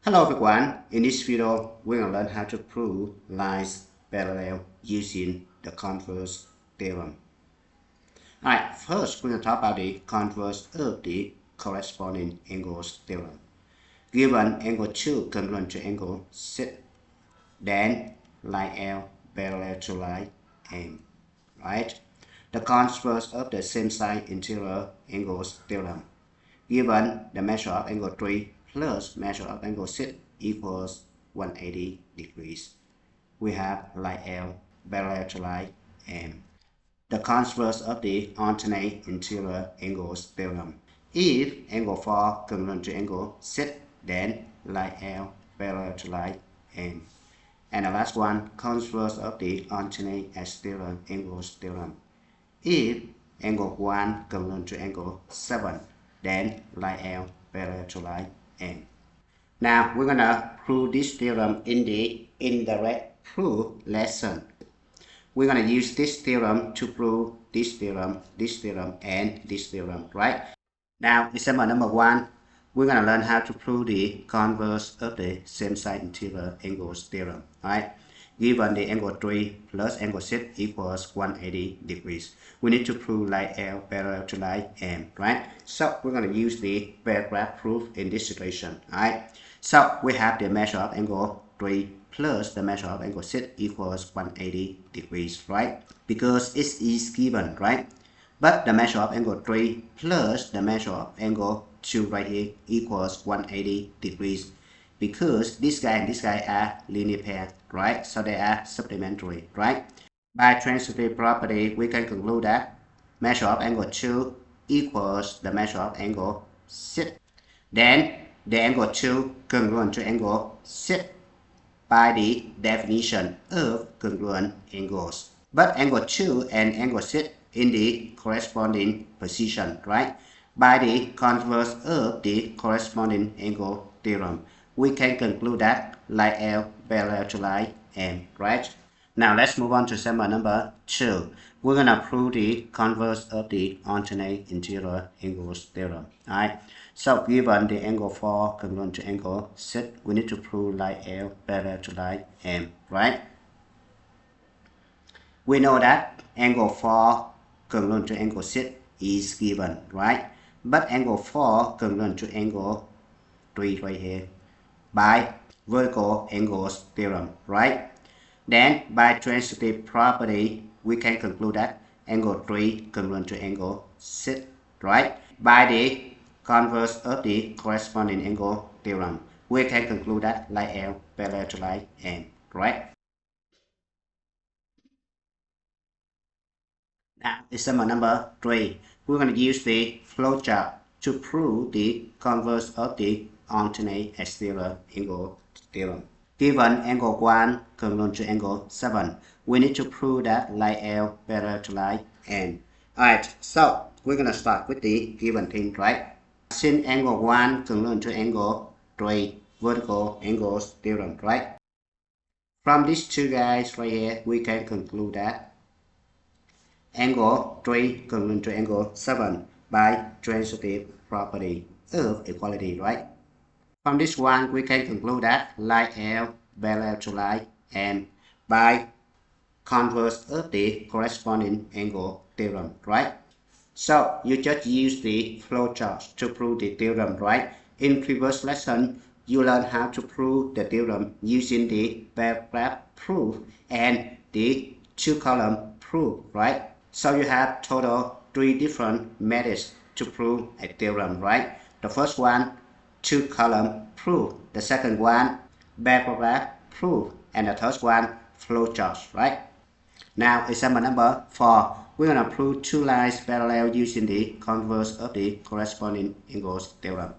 Hello everyone, in this video we're going to learn how to prove lines parallel using the converse theorem. Alright, first we're going to talk about the converse of the corresponding angles theorem. Given angle 2 congruent to angle Z, then line L parallel to line M. Right? The converse of the same side interior angles theorem. Given the measure of angle 3 plus measure of angle Z equals 180 degrees, we have line L parallel to line M. The converse of the alternate interior angles theorem. If angle 4 congruent to angle Z, then line L parallel to line M. And the last one, converse of the alternate exterior angles theorem. If angle 1 congruent to angle 7, then line L parallel to line M. Now we're gonna prove this theorem in the indirect proof lesson. We're gonna use this theorem to prove this theorem, and this theorem, right? Now example number 1, we're gonna learn how to prove the converse of the same side interior angles theorem, right? Given the angle 3 plus angle Z equals 180 degrees, we need to prove line L parallel to line M, right? So we're going to use the paragraph proof in this situation, right? So we have the measure of angle 3 plus the measure of angle Z equals 180 degrees, right? Because it is given, right? But the measure of angle 3 plus the measure of angle 2 right here equals 180 degrees. Because this guy and this guy are linear pair, right? So they are supplementary, right? By transitive property, we can conclude that measure of angle 2 equals the measure of angle Z. Then the angle 2 congruent to angle Z by the definition of congruent angles. But angle 2 and angle Z in the corresponding position, right? By the converse of the corresponding angle theorem, we can conclude that line L parallel to line M, right? Now let's move on to example number 2. We're gonna prove the converse of the alternate interior angles theorem. Alright. So given the angle 4 congruent to angle Z, we need to prove line L parallel to line M, right? We know that angle 4 congruent to angle Z is given, right? But angle 4 congruent to angle 3 right here by vertical angles theorem, right? Then by transitive property, we can conclude that angle 3 congruent to angle Z, right? By the converse of the corresponding angle theorem, we can conclude that line L parallel to line M, right? Now, example number 3, we're going to use the flowchart to prove the converse of the alternate exterior angle theorem. Given angle 1 congruent to angle 7, we need to prove that line L parallel to line M. Alright, so we're going to start with the given thing, right? Since angle 1 congruent to angle 3, vertical angles theorem, right? From these two guys right here, we can conclude that angle 3 congruent to angle 7 by transitive property of equality, right? From this one, we can conclude that line L parallel to line M by converse of the corresponding angle theorem, right? So you just use the flowchart to prove the theorem, right? In previous lesson, you learned how to prove the theorem using the paragraph proof and the two-column proof, right? So you have total 3 different methods to prove a theorem, right? The first one, two-column proof. The second one, paragraph proof. And the third one, flowchart, right? Now, example number 4, we're going to prove two lines parallel using the converse of the corresponding angles theorem.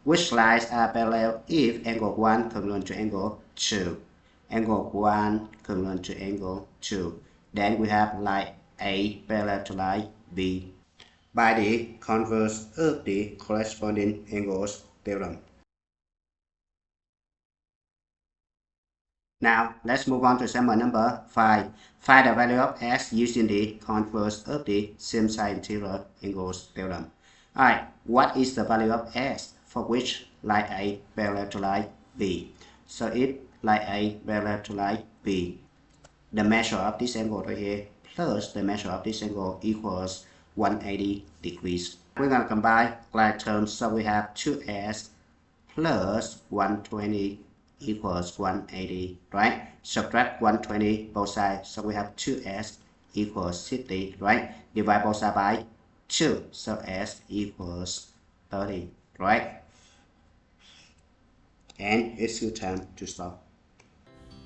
Which lines are parallel if angle 1 congruent to angle 2? Angle 1 congruent to angle 2. Then we have line A parallel to line B by the converse of the corresponding angles theorem. Now, let's move on to example number 5. Find the value of S using the converse of the same side interior angles theorem. Alright, what is the value of S for which line A parallel to line B. So if line A parallel to line B, the measure of this angle right here plus the measure of this angle equals 180 degrees. We're going to combine line terms, so we have 2s plus 120 equals 180, right? Subtract 120 both sides, so we have 2s equals 60, right? Divide both sides by 2, so s equals 30, right? And it's your time to stop.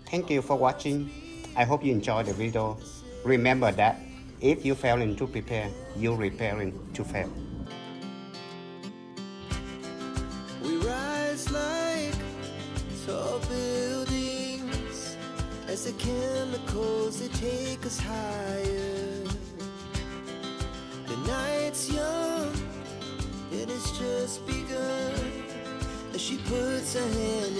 Thank you for watching. I hope you enjoyed the video. Remember that if you failing to prepare, you're preparing to fail. We rise like tall buildings as the chemicals they take us higher. The night's young and it's just begun as she puts her hand